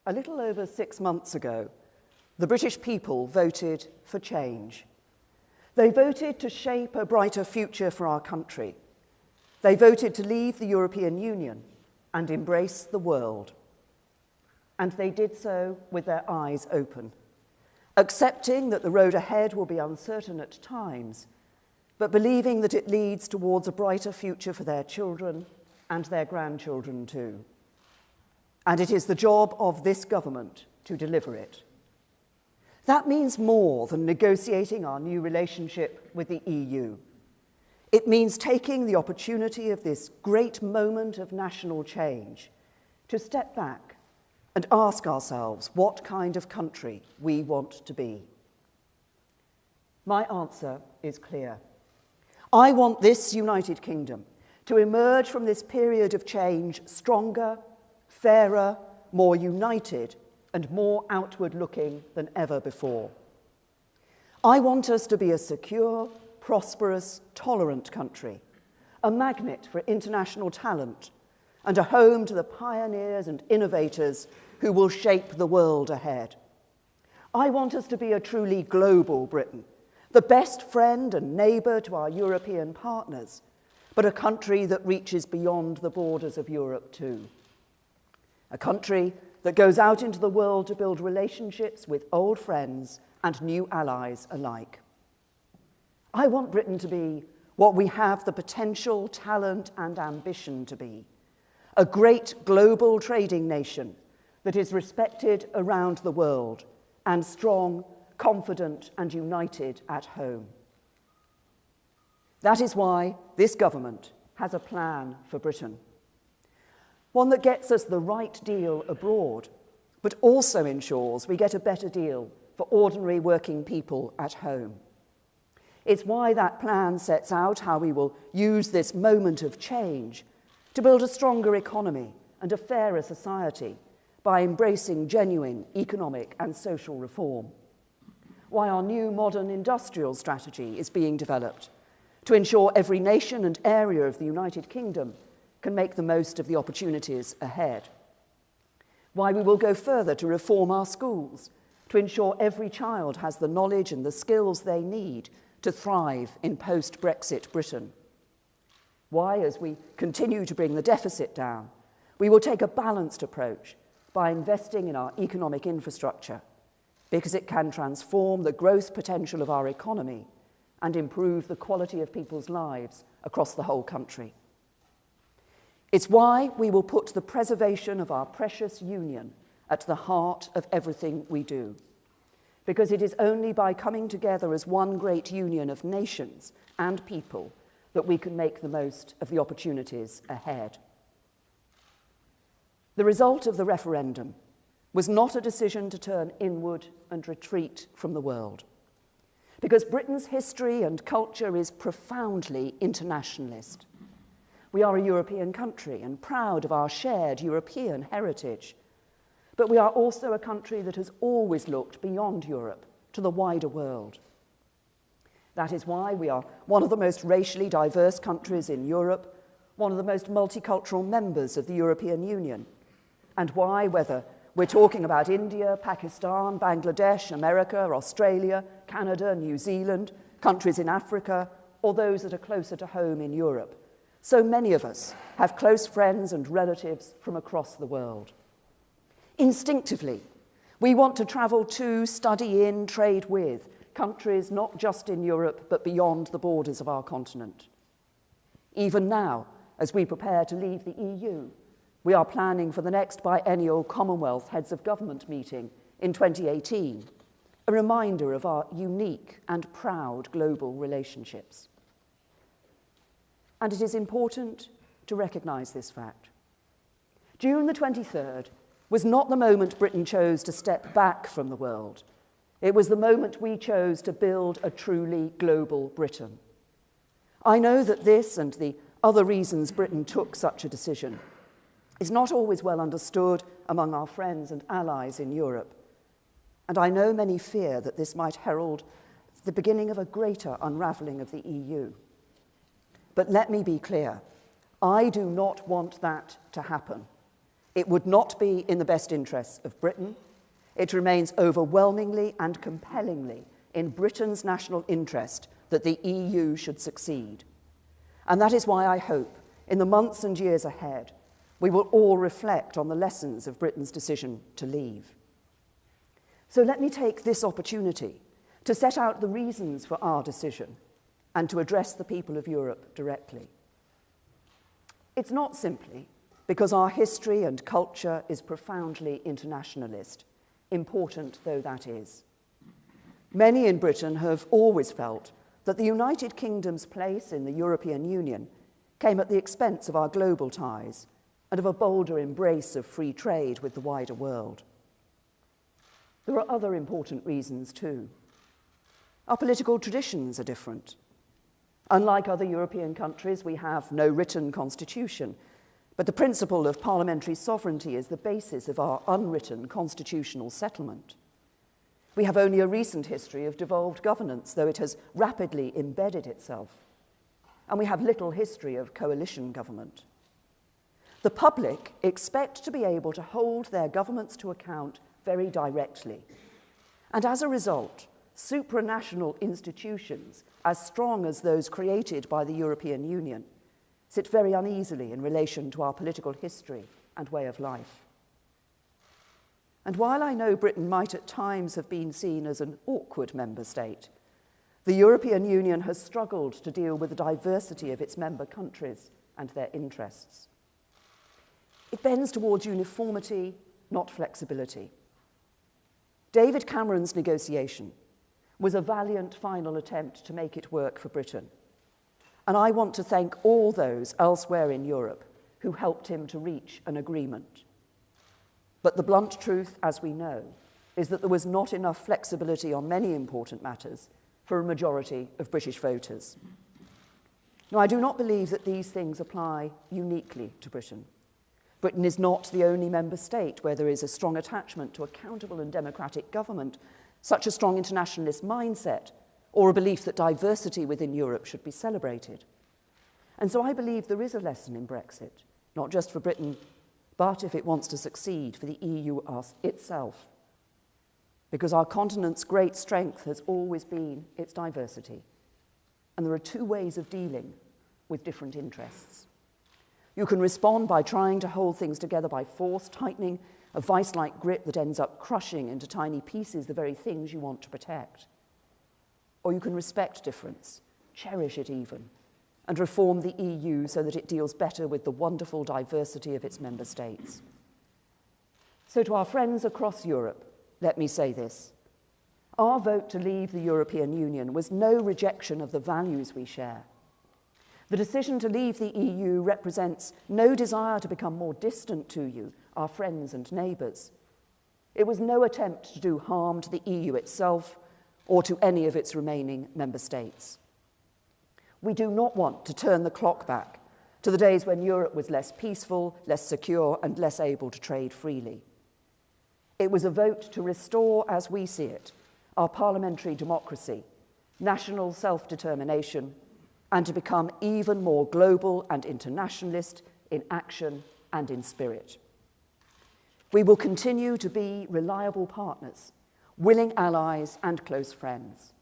A little over 6 months ago, the British people voted for change. They voted to shape a brighter future for our country. They voted to leave the European Union and embrace the world. And they did so with their eyes open, accepting that the road ahead will be uncertain at times, but believing that it leads towards a brighter future for their children and their grandchildren too. And it is the job of this government to deliver it. That means more than negotiating our new relationship with the EU. It means taking the opportunity of this great moment of national change to step back and ask ourselves what kind of country we want to be. My answer is clear. I want this United Kingdom to emerge from this period of change stronger, fairer, more united, and more outward-looking than ever before. I want us to be a secure, prosperous, tolerant country, a magnet for international talent, and a home to the pioneers and innovators who will shape the world ahead. I want us to be a truly global Britain, the best friend and neighbour to our European partners, but a country that reaches beyond the borders of Europe too. A country that goes out into the world to build relationships with old friends and new allies alike. I want Britain to be what we have the potential, talent, and ambition to be, a great global trading nation that is respected around the world and strong, confident, and united at home. That is why this government has a plan for Britain. One that gets us the right deal abroad, but also ensures we get a better deal for ordinary working people at home. It's why that plan sets out how we will use this moment of change to build a stronger economy and a fairer society by embracing genuine economic and social reform. Why our new modern industrial strategy is being developed to ensure every nation and area of the United Kingdom can make the most of the opportunities ahead. Why we will go further to reform our schools, to ensure every child has the knowledge and the skills they need to thrive in post-Brexit Britain. Why, as we continue to bring the deficit down, we will take a balanced approach by investing in our economic infrastructure, because it can transform the growth potential of our economy and improve the quality of people's lives across the whole country. It's why we will put the preservation of our precious union at the heart of everything we do, because it is only by coming together as one great union of nations and people that we can make the most of the opportunities ahead. The result of the referendum was not a decision to turn inward and retreat from the world, because Britain's history and culture is profoundly internationalist. We are a European country and proud of our shared European heritage, but we are also a country that has always looked beyond Europe to the wider world. That is why we are one of the most racially diverse countries in Europe, one of the most multicultural members of the European Union, and why, whether we're talking about India, Pakistan, Bangladesh, America, Australia, Canada, New Zealand, countries in Africa, or those that are closer to home in Europe, so many of us have close friends and relatives from across the world. Instinctively, we want to travel to, study in, trade with countries not just in Europe, but beyond the borders of our continent. Even now, as we prepare to leave the EU, we are planning for the next biennial Commonwealth Heads of Government meeting in 2018, a reminder of our unique and proud global relationships. And it is important to recognise this fact. June the 23rd was not the moment Britain chose to step back from the world. It was the moment we chose to build a truly global Britain. I know that this and the other reasons Britain took such a decision is not always well understood among our friends and allies in Europe. And I know many fear that this might herald the beginning of a greater unravelling of the EU. But let me be clear, I do not want that to happen. It would not be in the best interests of Britain. It remains overwhelmingly and compellingly in Britain's national interest that the EU should succeed. And that is why I hope, in the months and years ahead, we will all reflect on the lessons of Britain's decision to leave. So let me take this opportunity to set out the reasons for our decision and to address the people of Europe directly. It's not simply because our history and culture is profoundly internationalist, important though that is. Many in Britain have always felt that the United Kingdom's place in the European Union came at the expense of our global ties and of a bolder embrace of free trade with the wider world. There are other important reasons too. Our political traditions are different. Unlike other European countries, we have no written constitution, but the principle of parliamentary sovereignty is the basis of our unwritten constitutional settlement. We have only a recent history of devolved governance, though it has rapidly embedded itself. And we have little history of coalition government. The public expect to be able to hold their governments to account very directly. And as a result, supranational institutions, as strong as those created by the European Union, sit very uneasily in relation to our political history and way of life. And while I know Britain might at times have been seen as an awkward member state, the European Union has struggled to deal with the diversity of its member countries and their interests. It bends towards uniformity, not flexibility. David Cameron's negotiation was a valiant final attempt to make it work for Britain. And I want to thank all those elsewhere in Europe who helped him to reach an agreement. But the blunt truth, as we know, is that there was not enough flexibility on many important matters for a majority of British voters. Now, I do not believe that these things apply uniquely to Britain. Britain is not the only member state where there is a strong attachment to accountable and democratic government, such a strong internationalist mindset, or a belief that diversity within Europe should be celebrated. And so I believe there is a lesson in Brexit, not just for Britain, but if it wants to succeed, for the EU itself. Because our continent's great strength has always been its diversity. And there are two ways of dealing with different interests. You can respond by trying to hold things together by force, tightening a vice-like grip that ends up crushing into tiny pieces the very things you want to protect. Or you can respect difference, cherish it even, and reform the EU so that it deals better with the wonderful diversity of its member states. So to our friends across Europe, let me say this. Our vote to leave the European Union was no rejection of the values we share. The decision to leave the EU represents no desire to become more distant to you, our friends and neighbours. It was no attempt to do harm to the EU itself or to any of its remaining member states. We do not want to turn the clock back to the days when Europe was less peaceful, less secure, and less able to trade freely. It was a vote to restore, as we see it, our parliamentary democracy, national self-determination, and to become even more global and internationalist in action and in spirit. We will continue to be reliable partners, willing allies and close friends.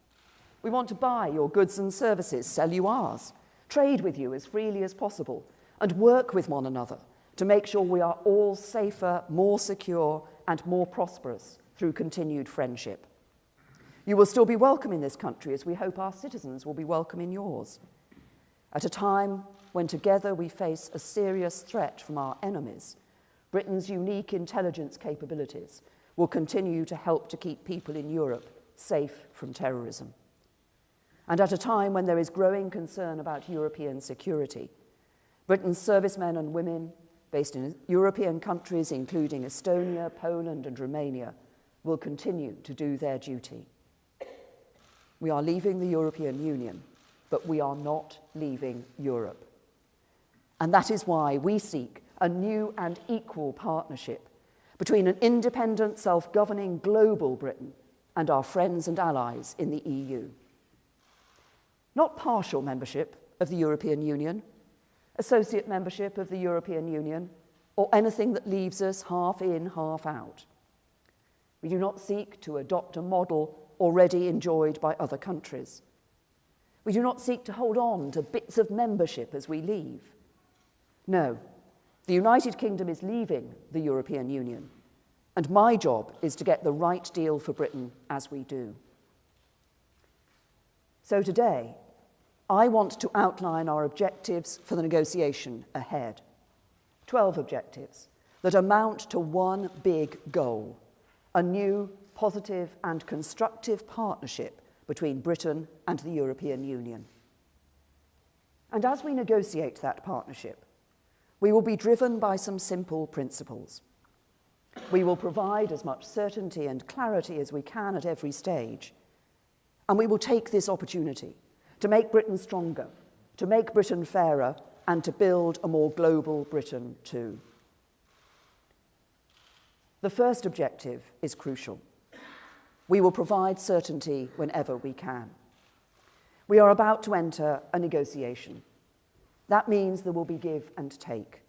We want to buy your goods and services, sell you ours, trade with you as freely as possible, and work with one another to make sure we are all safer, more secure, and more prosperous through continued friendship. You will still be welcome in this country, as we hope our citizens will be welcome in yours. At a time when together we face a serious threat from our enemies, Britain's unique intelligence capabilities will continue to help to keep people in Europe safe from terrorism. And at a time when there is growing concern about European security, Britain's servicemen and women based in European countries, including Estonia, Poland, and Romania, will continue to do their duty. We are leaving the European Union, but we are not leaving Europe. And that is why we seek a new and equal partnership between an independent, self-governing global Britain and our friends and allies in the EU. Not partial membership of the European Union, associate membership of the European Union, or anything that leaves us half in, half out. We do not seek to adopt a model already enjoyed by other countries. We do not seek to hold on to bits of membership as we leave. No, the United Kingdom is leaving the European Union, and my job is to get the right deal for Britain as we do. So today, I want to outline our objectives for the negotiation ahead. 12 objectives that amount to one big goal: a new, positive and constructive partnership between Britain and the European Union. And as we negotiate that partnership, we will be driven by some simple principles. We will provide as much certainty and clarity as we can at every stage, and we will take this opportunity to make Britain stronger, to make Britain fairer, and to build a more global Britain too. The first objective is crucial. We will provide certainty whenever we can. We are about to enter a negotiation. That means there will be give and take.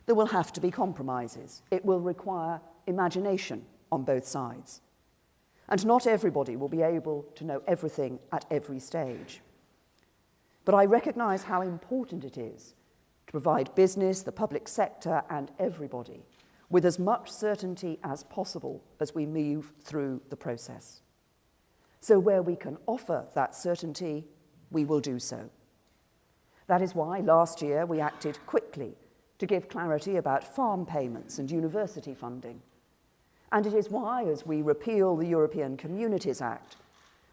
There will have to be compromises. It will require imagination on both sides. And not everybody will be able to know everything at every stage. But I recognise how important it is to provide business, the public sector, and everybody with as much certainty as possible as we move through the process. So where we can offer that certainty, we will do so. That is why last year we acted quickly to give clarity about farm payments and university funding. And it is why, as we repeal the European Communities Act,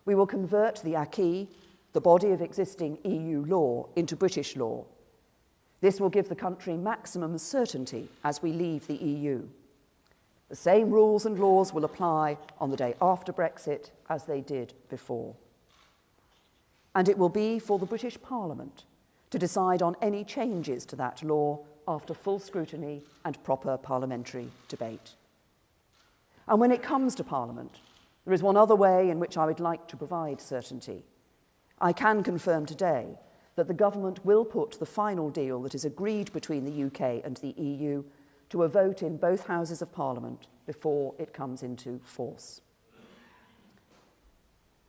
we will convert the acquis, the body of existing EU law, into British law. This will give the country maximum certainty as we leave the EU. The same rules and laws will apply on the day after Brexit as they did before. And it will be for the British Parliament to decide on any changes to that law after full scrutiny and proper parliamentary debate. And when it comes to Parliament, there is one other way in which I would like to provide certainty. I can confirm today that the government will put the final deal that is agreed between the UK and the EU to a vote in both Houses of Parliament before it comes into force.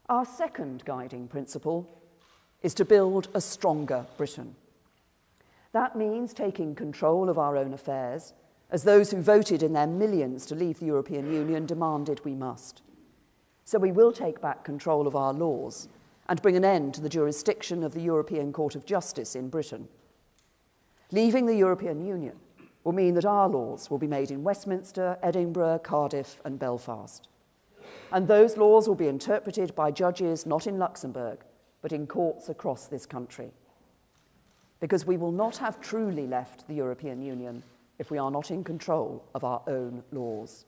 Our second guiding principle is to build a stronger Britain. That means taking control of our own affairs, as those who voted in their millions to leave the European Union demanded we must. So we will take back control of our laws and bring an end to the jurisdiction of the European Court of Justice in Britain. Leaving the European Union will mean that our laws will be made in Westminster, Edinburgh, Cardiff, and Belfast. And those laws will be interpreted by judges not in Luxembourg, but in courts across this country. Because we will not have truly left the European Union if we are not in control of our own laws.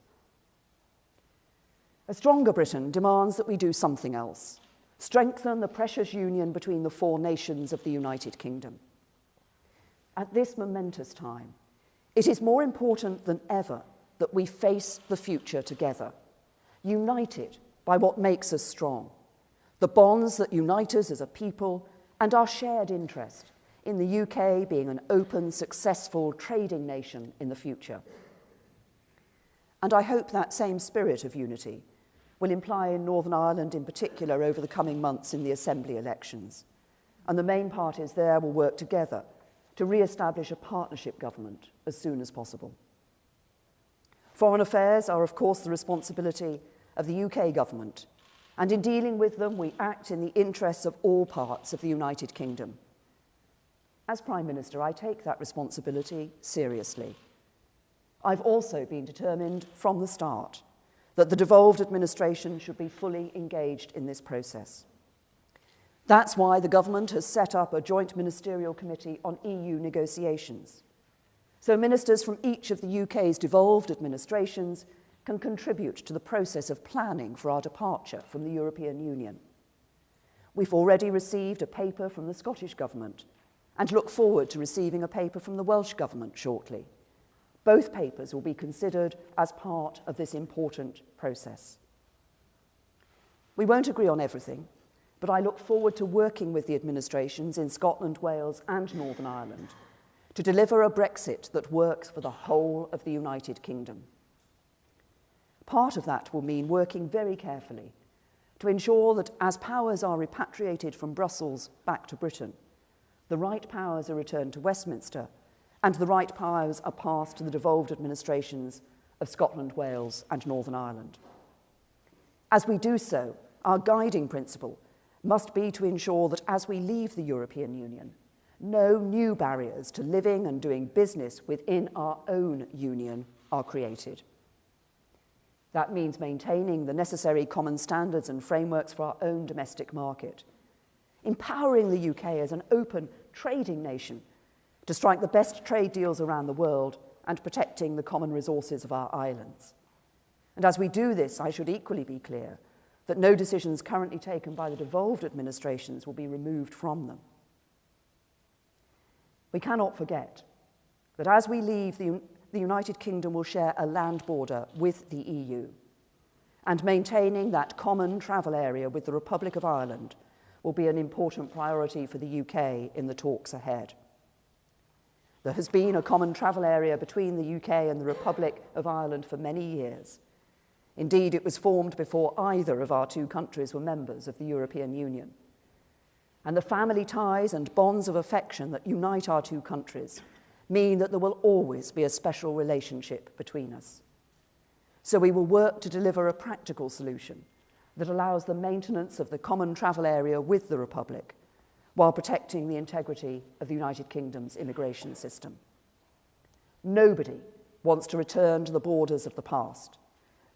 A stronger Britain demands that we do something else: strengthen the precious union between the four nations of the United Kingdom. At this momentous time, it is more important than ever that we face the future together, united by what makes us strong, the bonds that unite us as a people, and our shared interest in the UK being an open, successful trading nation in the future. And I hope that same spirit of unity will imply in Northern Ireland in particular over the coming months in the Assembly elections. And the main parties there will work together to re-establish a partnership government as soon as possible. Foreign affairs are, of course, the responsibility of the UK government, and in dealing with them, we act in the interests of all parts of the United Kingdom. As Prime Minister, I take that responsibility seriously. I've also been determined from the start that the devolved administration should be fully engaged in this process. That's why the government has set up a joint ministerial committee on EU negotiations. So ministers from each of the UK's devolved administrations can contribute to the process of planning for our departure from the European Union. We've already received a paper from the Scottish Government and look forward to receiving a paper from the Welsh Government shortly. Both papers will be considered as part of this important process. We won't agree on everything, but I look forward to working with the administrations in Scotland, Wales, and Northern Ireland to deliver a Brexit that works for the whole of the United Kingdom. Part of that will mean working very carefully to ensure that as powers are repatriated from Brussels back to Britain, the right powers are returned to Westminster and the right powers are passed to the devolved administrations of Scotland, Wales and Northern Ireland. As we do so, our guiding principle must be to ensure that as we leave the European Union, no new barriers to living and doing business within our own union are created. That means maintaining the necessary common standards and frameworks for our own domestic market, empowering the UK as an open trading nation to strike the best trade deals around the world and protecting the common resources of our islands. And as we do this, I should equally be clear that no decisions currently taken by the devolved administrations will be removed from them. We cannot forget that as we leave, the United Kingdom will share a land border with the EU, and maintaining that common travel area with the Republic of Ireland will be an important priority for the UK in the talks ahead. There has been a common travel area between the UK and the Republic of Ireland for many years. Indeed, it was formed before either of our two countries were members of the European Union. And the family ties and bonds of affection that unite our two countries mean that there will always be a special relationship between us. So we will work to deliver a practical solution that allows the maintenance of the common travel area with the Republic while protecting the integrity of the United Kingdom's immigration system. Nobody wants to return to the borders of the past,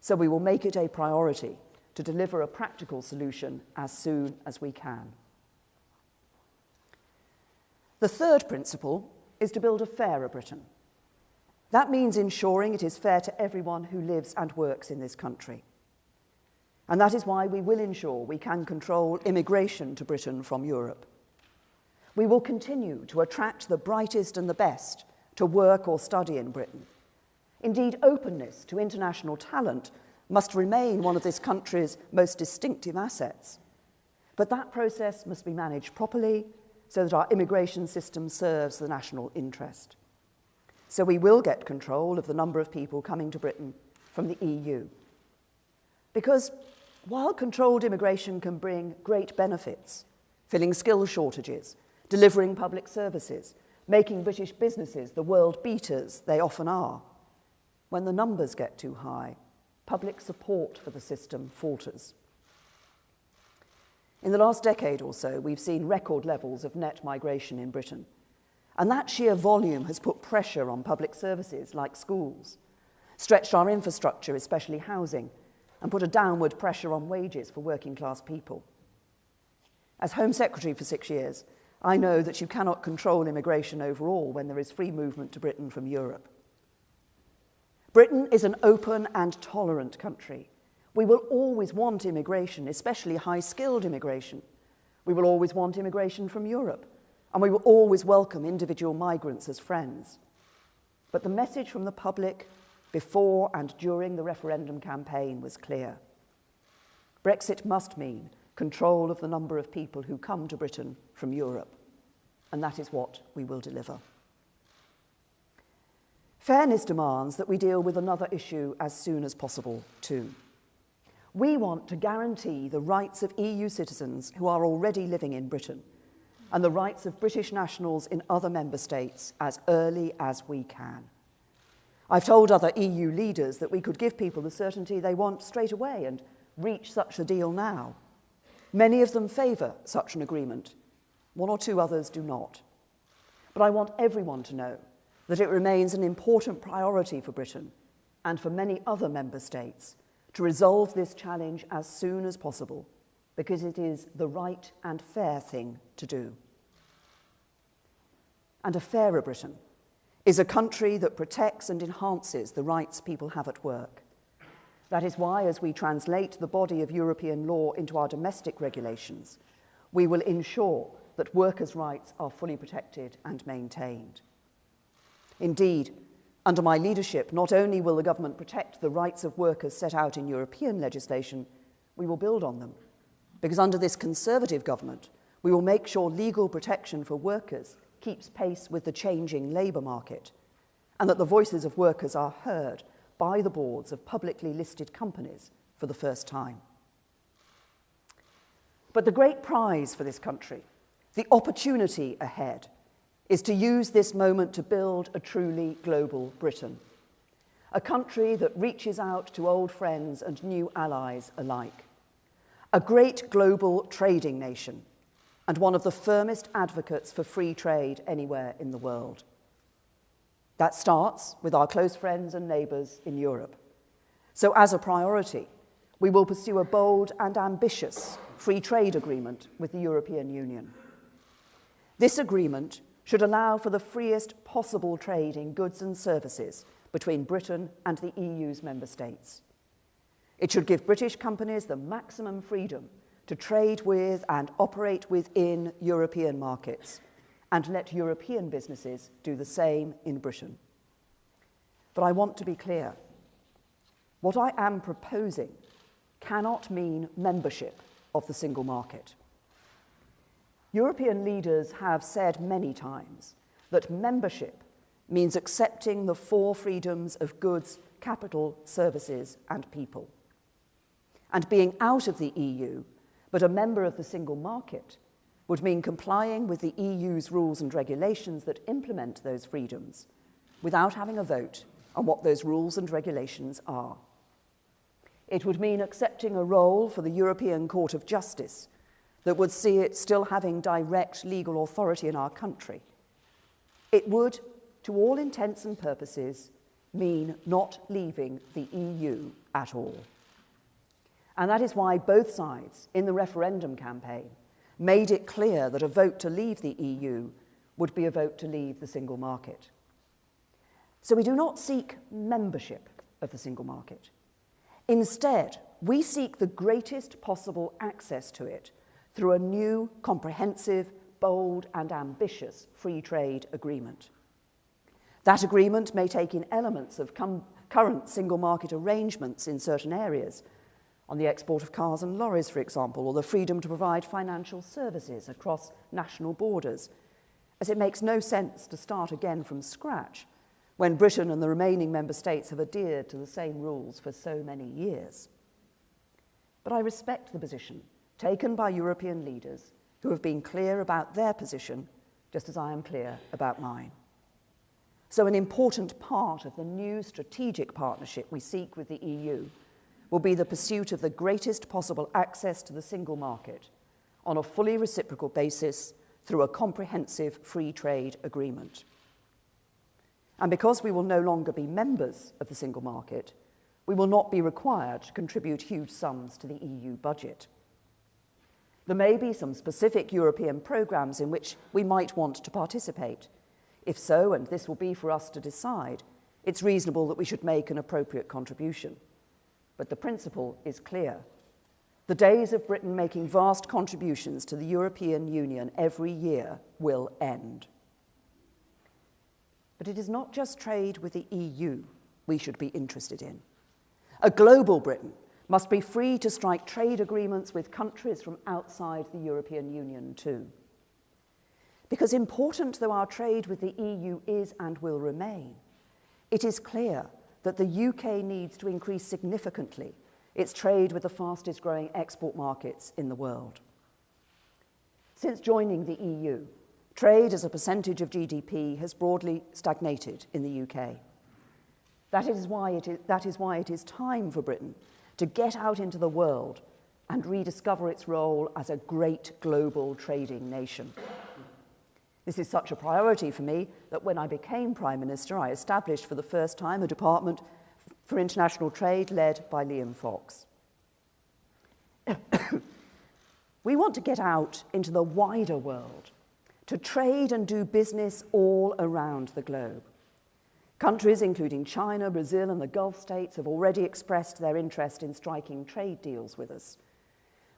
so we will make it a priority to deliver a practical solution as soon as we can. The third principle is to build a fairer Britain. That means ensuring it is fair to everyone who lives and works in this country. And that is why we will ensure we can control immigration to Britain from Europe. We will continue to attract the brightest and the best to work or study in Britain. Indeed, openness to international talent must remain one of this country's most distinctive assets. But that process must be managed properly so that our immigration system serves the national interest. So we will get control of the number of people coming to Britain from the EU. Because while controlled immigration can bring great benefits, filling skills shortages, delivering public services, making British businesses the world beaters they often are, when the numbers get too high, public support for the system falters. In the last decade or so, we've seen record levels of net migration in Britain, and that sheer volume has put pressure on public services like schools, stretched our infrastructure, especially housing, and put a downward pressure on wages for working class people. As Home Secretary for 6 years, I know that you cannot control immigration overall when there is free movement to Britain from Europe. Britain is an open and tolerant country. We will always want immigration, especially high-skilled immigration. We will always want immigration from Europe, and we will always welcome individual migrants as friends. But the message from the public before and during the referendum campaign was clear. Brexit must mean control of the number of people who come to Britain from Europe, and that is what we will deliver. Fairness demands that we deal with another issue as soon as possible, too. We want to guarantee the rights of EU citizens who are already living in Britain and the rights of British nationals in other member states as early as we can. I've told other EU leaders that we could give people the certainty they want straight away and reach such a deal now. Many of them favour such an agreement. One or two others do not. But I want everyone to know that it remains an important priority for Britain and for many other member states to resolve this challenge as soon as possible, because it is the right and fair thing to do. And a fairer Britain is a country that protects and enhances the rights people have at work. That is why, as we translate the body of European law into our domestic regulations, we will ensure that workers' rights are fully protected and maintained. Indeed, under my leadership, not only will the government protect the rights of workers set out in European legislation, we will build on them. Because under this Conservative government, we will make sure legal protection for workers keeps pace with the changing labour market, and that the voices of workers are heard by the boards of publicly listed companies for the first time. But the great prize for this country, the opportunity ahead, is to use this moment to build a truly global Britain, a country that reaches out to old friends and new allies alike, a great global trading nation, and one of the firmest advocates for free trade anywhere in the world. That starts with our close friends and neighbours in Europe. So as a priority, we will pursue a bold and ambitious free trade agreement with the European Union. This agreement should allow for the freest possible trade in goods and services between Britain and the EU's member states. It should give British companies the maximum freedom to trade with and operate within European markets, and let European businesses do the same in Britain. But I want to be clear. What I am proposing cannot mean membership of the single market. European leaders have said many times that membership means accepting the four freedoms of goods, capital, services, and people. And being out of the EU, but a member of the single market, would mean complying with the EU's rules and regulations that implement those freedoms without having a vote on what those rules and regulations are. It would mean accepting a role for the European Court of Justice that would see it still having direct legal authority in our country. It would, to all intents and purposes, mean not leaving the EU at all. And that is why both sides in the referendum campaign made it clear that a vote to leave the EU would be a vote to leave the single market. So we do not seek membership of the single market. Instead, we seek the greatest possible access to it through a new, comprehensive, bold, and ambitious free trade agreement. That agreement may take in elements of current single market arrangements in certain areas, on the export of cars and lorries, for example, or the freedom to provide financial services across national borders, as it makes no sense to start again from scratch when Britain and the remaining member states have adhered to the same rules for so many years. But I respect the position taken by European leaders who have been clear about their position, just as I am clear about mine. So an important part of the new strategic partnership we seek with the EU will be the pursuit of the greatest possible access to the single market on a fully reciprocal basis through a comprehensive free trade agreement. And because we will no longer be members of the single market, we will not be required to contribute huge sums to the EU budget. There may be some specific European programmes in which we might want to participate. If so, and this will be for us to decide, it's reasonable that we should make an appropriate contribution. But the principle is clear. The days of Britain making vast contributions to the European Union every year will end. But it is not just trade with the EU we should be interested in. A global Britain must be free to strike trade agreements with countries from outside the European Union too. Because important though our trade with the EU is and will remain, it is clear that the UK needs to increase significantly its trade with the fastest growing export markets in the world. Since joining the EU, trade as a percentage of GDP has broadly stagnated in the UK. That is why it is time for Britain to get out into the world and rediscover its role as a great global trading nation. This is such a priority for me that when I became Prime Minister, I established for the first time a Department for International Trade led by Liam Fox. We want to get out into the wider world, to trade and do business all around the globe. Countries including China, Brazil, and the Gulf states have already expressed their interest in striking trade deals with us.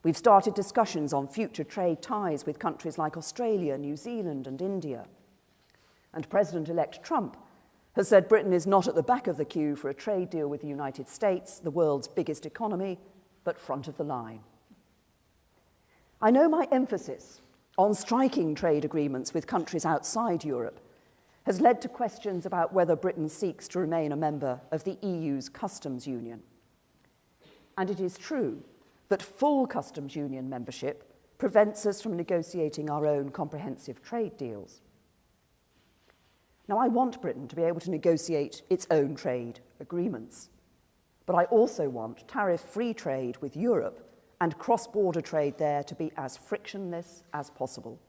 We've started discussions on future trade ties with countries like Australia, New Zealand, and India. And President-elect Trump has said Britain is not at the back of the queue for a trade deal with the United States, the world's biggest economy, but front of the line. I know my emphasis on striking trade agreements with countries outside Europe has led to questions about whether Britain seeks to remain a member of the EU's customs union. And it is true that full customs union membership prevents us from negotiating our own comprehensive trade deals. Now, I want Britain to be able to negotiate its own trade agreements, but I also want tariff-free trade with Europe and cross-border trade there to be as frictionless as possible.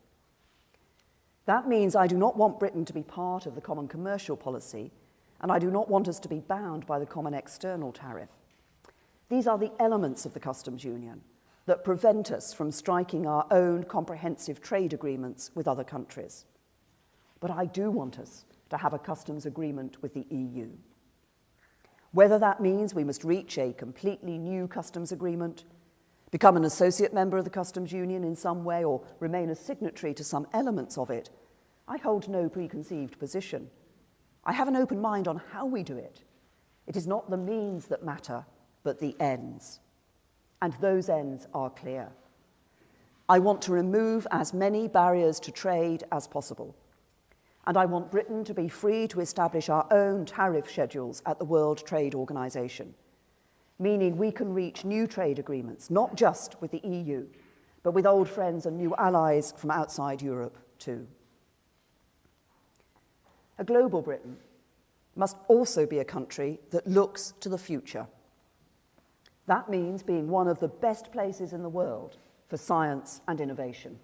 That means I do not want Britain to be part of the common commercial policy, and I do not want us to be bound by the common external tariff. These are the elements of the customs union that prevent us from striking our own comprehensive trade agreements with other countries. But I do want us to have a customs agreement with the EU. Whether that means we must reach a completely new customs agreement, become an associate member of the customs union in some way, or remain a signatory to some elements of it, I hold no preconceived position. I have an open mind on how we do it. It is not the means that matter, but the ends. And those ends are clear. I want to remove as many barriers to trade as possible. And I want Britain to be free to establish our own tariff schedules at the World Trade Organization, meaning we can reach new trade agreements, not just with the EU, but with old friends and new allies from outside Europe too. A global Britain must also be a country that looks to the future. That means being one of the best places in the world for science and innovation.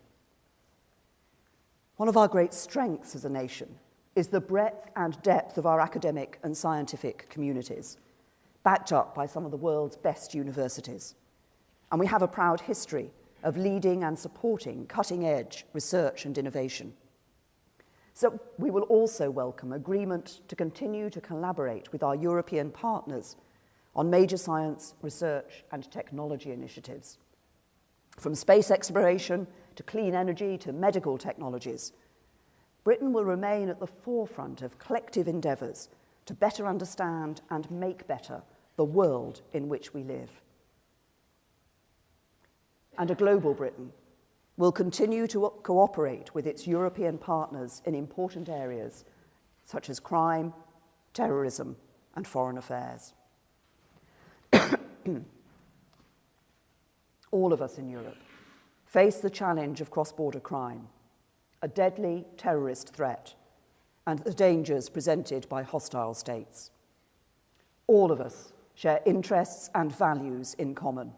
One of our great strengths as a nation is the breadth and depth of our academic and scientific communities, backed up by some of the world's best universities. And we have a proud history of leading and supporting cutting-edge research and innovation. So we will also welcome agreement to continue to collaborate with our European partners on major science, research, and technology initiatives. From space exploration to clean energy to medical technologies, Britain will remain at the forefront of collective endeavours to better understand and make better the world in which we live. And a global Britain will continue to cooperate with its European partners in important areas such as crime, terrorism, and foreign affairs. All of us in Europe face the challenge of cross-border crime, a deadly terrorist threat, and the dangers presented by hostile states. All of us share interests and values in common,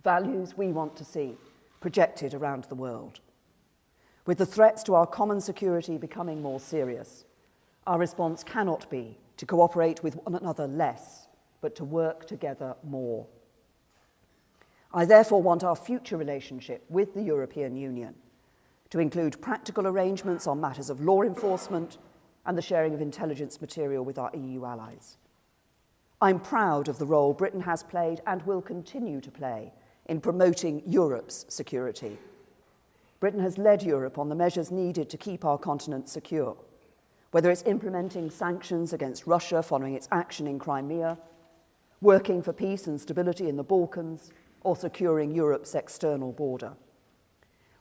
values we want to see projected around the world. With the threats to our common security becoming more serious, our response cannot be to cooperate with one another less, but to work together more. I therefore want our future relationship with the European Union to include practical arrangements on matters of law enforcement and the sharing of intelligence material with our EU allies. I'm proud of the role Britain has played and will continue to play in promoting Europe's security. Britain has led Europe on the measures needed to keep our continent secure, whether it's implementing sanctions against Russia following its action in Crimea, working for peace and stability in the Balkans, or securing Europe's external border.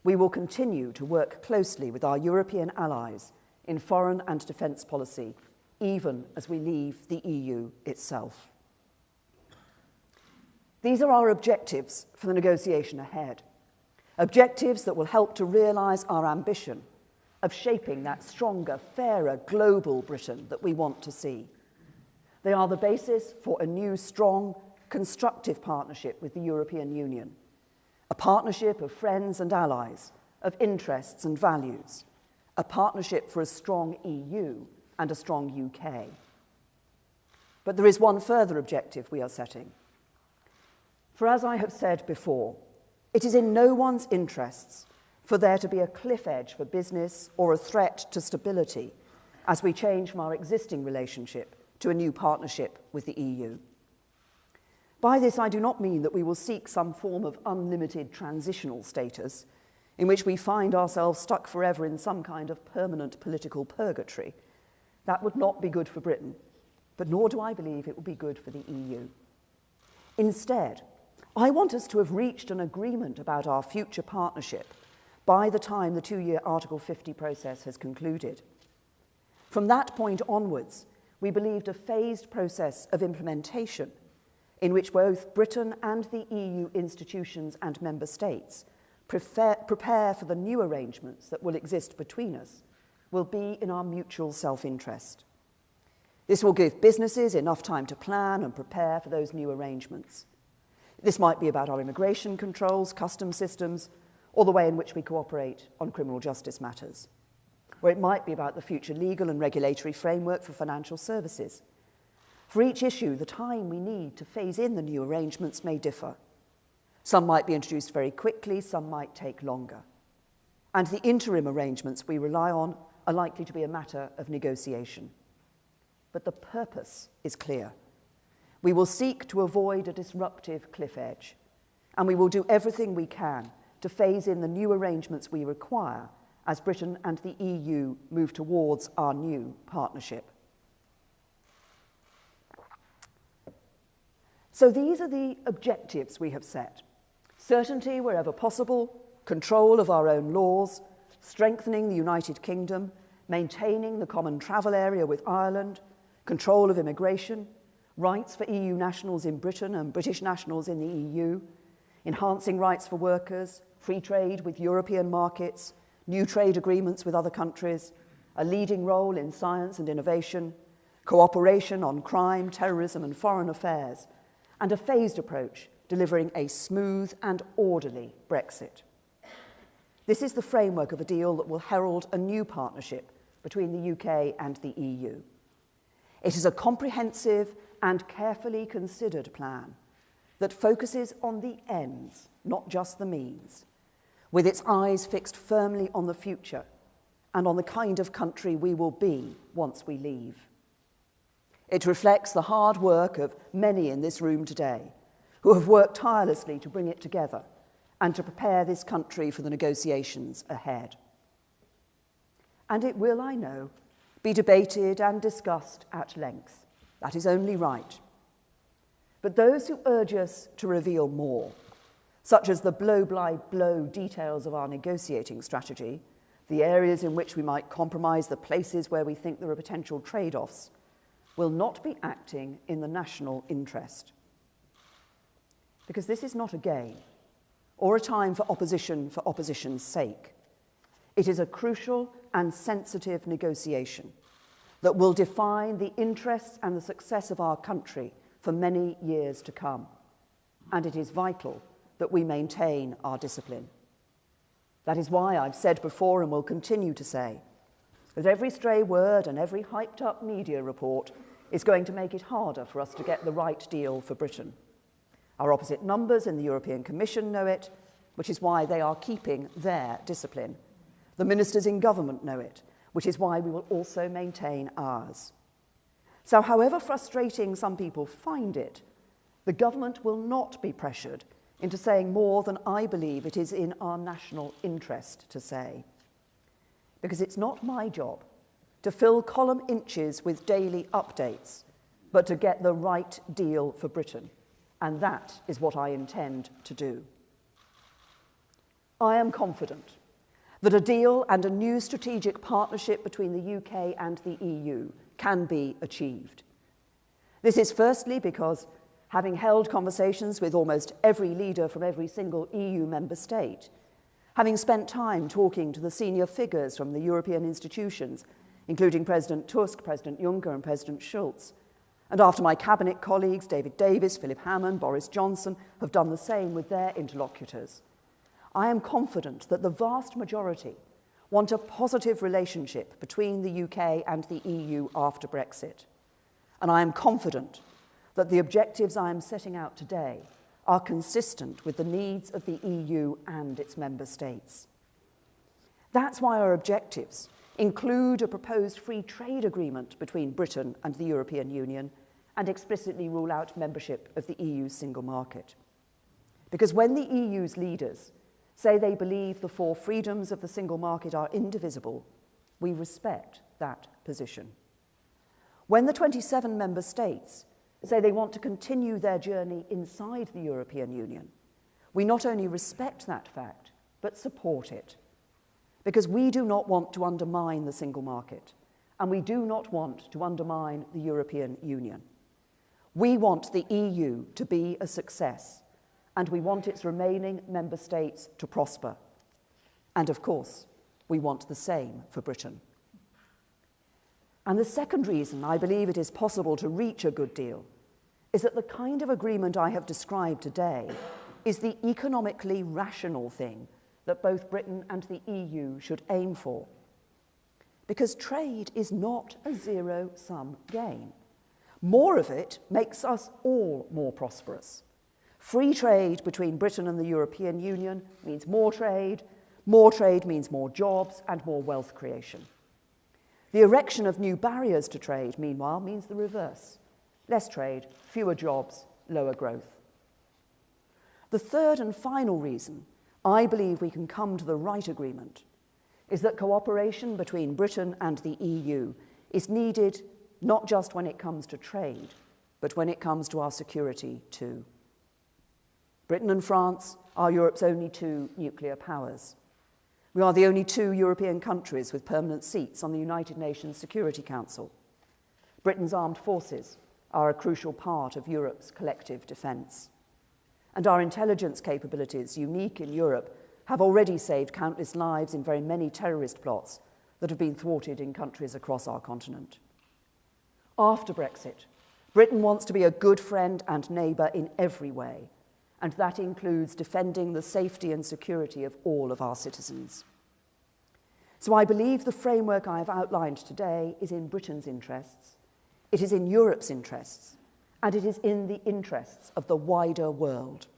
We will continue to work closely with our European allies in foreign and defence policy, even as we leave the EU itself. These are our objectives for the negotiation ahead, objectives that will help to realise our ambition of shaping that stronger, fairer global Britain that we want to see. They are the basis for a new, strong, constructive partnership with the European Union, a partnership of friends and allies, of interests and values, a partnership for a strong EU and a strong UK. But there is one further objective we are setting. For as I have said before, it is in no one's interests for there to be a cliff edge for business or a threat to stability as we change from our existing relationship to a new partnership with the EU. By this, I do not mean that we will seek some form of unlimited transitional status in which we find ourselves stuck forever in some kind of permanent political purgatory. That would not be good for Britain, but nor do I believe it would be good for the EU. Instead, I want us to have reached an agreement about our future partnership by the time the two-year Article 50 process has concluded. From that point onwards, we believed a phased process of implementation in which both Britain and the EU institutions and member states prepare for the new arrangements that will exist between us will be in our mutual self-interest. This will give businesses enough time to plan and prepare for those new arrangements. This might be about our immigration controls, customs systems, or the way in which we cooperate on criminal justice matters. Or it might be about the future legal and regulatory framework for financial services. For each issue, the time we need to phase in the new arrangements may differ. Some might be introduced very quickly, some might take longer. And the interim arrangements we rely on are likely to be a matter of negotiation. But the purpose is clear. We will seek to avoid a disruptive cliff edge, and we will do everything we can to phase in the new arrangements we require as Britain and the EU move towards our new partnership. So these are the objectives we have set. Certainty wherever possible, control of our own laws, strengthening the United Kingdom, maintaining the common travel area with Ireland, control of immigration, rights for EU nationals in Britain and British nationals in the EU, enhancing rights for workers, free trade with European markets, new trade agreements with other countries, a leading role in science and innovation, cooperation on crime, terrorism and foreign affairs, and a phased approach delivering a smooth and orderly Brexit. This is the framework of a deal that will herald a new partnership between the UK and the EU. It is a comprehensive and carefully considered plan that focuses on the ends, not just the means, with its eyes fixed firmly on the future and on the kind of country we will be once we leave. It reflects the hard work of many in this room today who have worked tirelessly to bring it together and to prepare this country for the negotiations ahead. And it will, I know, be debated and discussed at length. That is only right. But those who urge us to reveal more, such as the blow-by-blow details of our negotiating strategy, the areas in which we might compromise, the places where we think there are potential trade-offs, will not be acting in the national interest. Because this is not a game or a time for opposition's sake. It is a crucial and sensitive negotiation that will define the interests and the success of our country for many years to come. And it is vital that we maintain our discipline. That is why I've said before and will continue to say that every stray word and every hyped-up media report is going to make it harder for us to get the right deal for Britain. Our opposite numbers in the European Commission know it, which is why they are keeping their discipline. The ministers in government know it, which is why we will also maintain ours. So however frustrating some people find it, the government will not be pressured into saying more than I believe it is in our national interest to say. Because it's not my job to fill column inches with daily updates, but to get the right deal for Britain. And that is what I intend to do. I am confident that a deal and a new strategic partnership between the UK and the EU can be achieved. This is firstly because, having held conversations with almost every leader from every single EU member state, having spent time talking to the senior figures from the European institutions, including President Tusk, President Juncker and President Schulz, and after my cabinet colleagues, David Davis, Philip Hammond, Boris Johnson, have done the same with their interlocutors, I am confident that the vast majority want a positive relationship between the UK and the EU after Brexit. And I am confident that the objectives I am setting out today are consistent with the needs of the EU and its member states. That's why our objectives include a proposed free trade agreement between Britain and the European Union and explicitly rule out membership of the EU's single market. Because when the EU's leaders say they believe the four freedoms of the single market are indivisible, we respect that position. When the 27 member states say they want to continue their journey inside the European Union, we not only respect that fact, but support it, because we do not want to undermine the single market, and we do not want to undermine the European Union. We want the EU to be a success, and we want its remaining member states to prosper. And of course, we want the same for Britain. And the second reason I believe it is possible to reach a good deal is that the kind of agreement I have described today is the economically rational thing that both Britain and the EU should aim for. Because trade is not a zero-sum game. More of it makes us all more prosperous. Free trade between Britain and the European Union means more trade means more jobs and more wealth creation. The erection of new barriers to trade, meanwhile, means the reverse. Less trade, fewer jobs, lower growth. The third and final reason I believe we can come to the right agreement is that cooperation between Britain and the EU is needed not just when it comes to trade, but when it comes to our security too. Britain and France are Europe's only two nuclear powers. We are the only two European countries with permanent seats on the United Nations Security Council. Britain's armed forces are a crucial part of Europe's collective defence. And our intelligence capabilities, unique in Europe, have already saved countless lives in very many terrorist plots that have been thwarted in countries across our continent. After Brexit, Britain wants to be a good friend and neighbour in every way, and that includes defending the safety and security of all of our citizens. So I believe the framework I have outlined today is in Britain's interests, it is in Europe's interests, and it is in the interests of the wider world.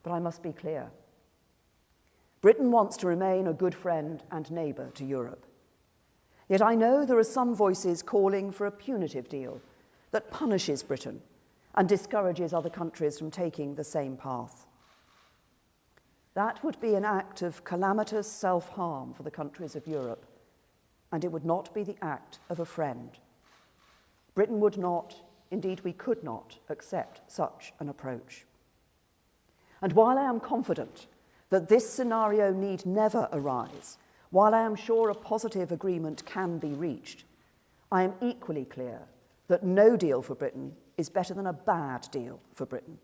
But I must be clear. Britain wants to remain a good friend and neighbour to Europe. Yet I know there are some voices calling for a punitive deal that punishes Britain and discourages other countries from taking the same path. That would be an act of calamitous self-harm for the countries of Europe, and it would not be the act of a friend. Britain would not, indeed we could not, accept such an approach. And while I am confident that this scenario need never arise, while I am sure a positive agreement can be reached, I am equally clear that no deal for Britain is better than a bad deal for Britain.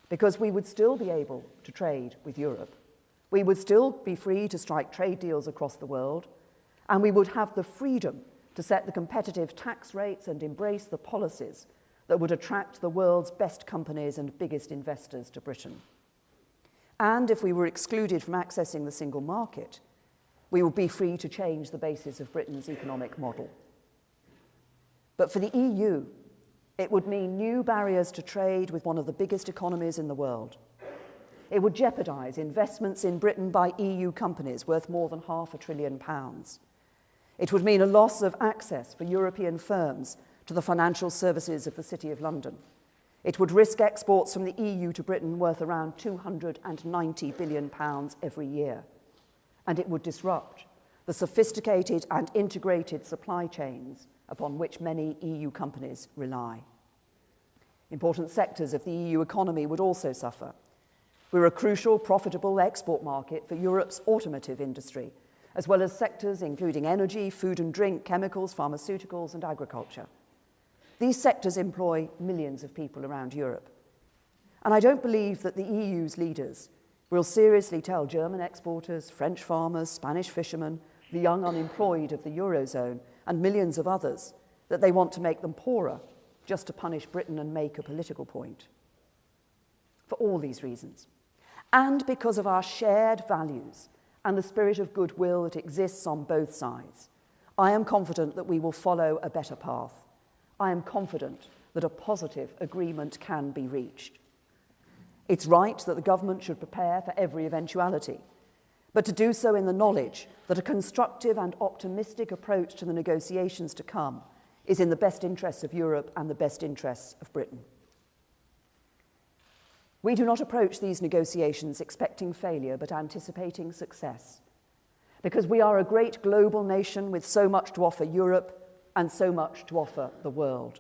Because we would still be able to trade with Europe. We would still be free to strike trade deals across the world, and we would have the freedom to set the competitive tax rates and embrace the policies that would attract the world's best companies and biggest investors to Britain. And if we were excluded from accessing the single market, we would be free to change the basis of Britain's economic model. But for the EU, it would mean new barriers to trade with one of the biggest economies in the world. It would jeopardise investments in Britain by EU companies worth more than £500 billion. It would mean a loss of access for European firms to the financial services of the City of London. It would risk exports from the EU to Britain worth around £290 billion every year. And it would disrupt the sophisticated and integrated supply chains upon which many EU companies rely. Important sectors of the EU economy would also suffer. We're a crucial, profitable export market for Europe's automotive industry, as well as sectors including energy, food and drink, chemicals, pharmaceuticals, and agriculture. These sectors employ millions of people around Europe. And I don't believe that the EU's leaders will seriously tell German exporters, French farmers, Spanish fishermen, the young unemployed of the Eurozone, and millions of others that they want to make them poorer just to punish Britain and make a political point. For all these reasons, and because of our shared values and the spirit of goodwill that exists on both sides, I am confident that we will follow a better path. I am confident that a positive agreement can be reached. It's right that the government should prepare for every eventuality, but to do so in the knowledge that a constructive and optimistic approach to the negotiations to come is in the best interests of Europe and the best interests of Britain. We do not approach these negotiations expecting failure, but anticipating success, because we are a great global nation with so much to offer Europe and so much to offer the world.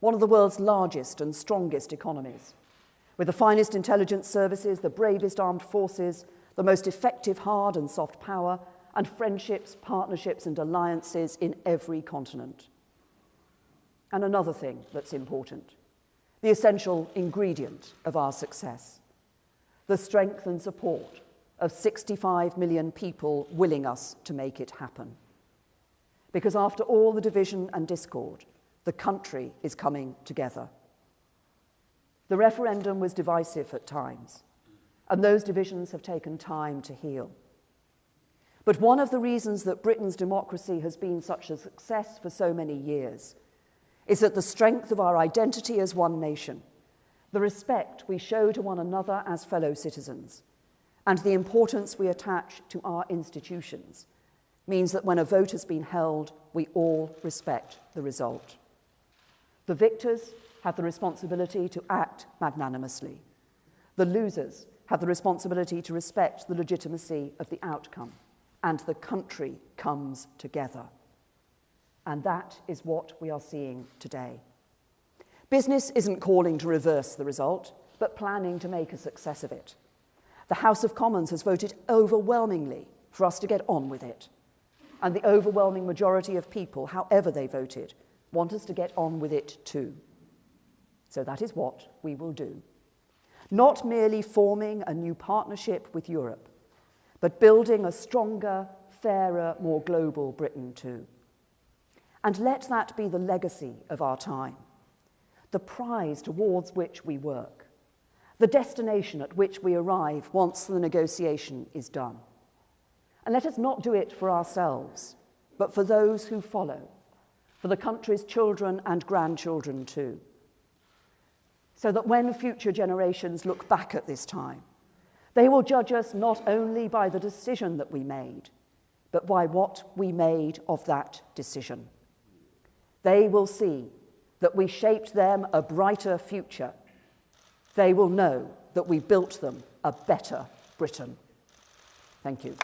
One of the world's largest and strongest economies, with the finest intelligence services, the bravest armed forces, the most effective hard and soft power, and friendships, partnerships, and alliances in every continent. And another thing that's important, the essential ingredient of our success, the strength and support of 65 million people willing us to make it happen. Because after all the division and discord, the country is coming together. The referendum was divisive at times, and those divisions have taken time to heal. But one of the reasons that Britain's democracy has been such a success for so many years is that the strength of our identity as one nation, the respect we show to one another as fellow citizens, and the importance we attach to our institutions means that when a vote has been held, we all respect the result. The victors have the responsibility to act magnanimously. The losers have the responsibility to respect the legitimacy of the outcome, and the country comes together. And that is what we are seeing today. Business isn't calling to reverse the result, but planning to make a success of it. The House of Commons has voted overwhelmingly for us to get on with it. And the overwhelming majority of people, however they voted, want us to get on with it too. So that is what we will do. Not merely forming a new partnership with Europe, but building a stronger, fairer, more global Britain too. And let that be the legacy of our time, the prize towards which we work, the destination at which we arrive once the negotiation is done. And let us not do it for ourselves, but for those who follow, for the country's children and grandchildren too. So that when future generations look back at this time, they will judge us not only by the decision that we made, but by what we made of that decision. They will see that we shaped them a brighter future. They will know that we built them a better Britain. Thank you.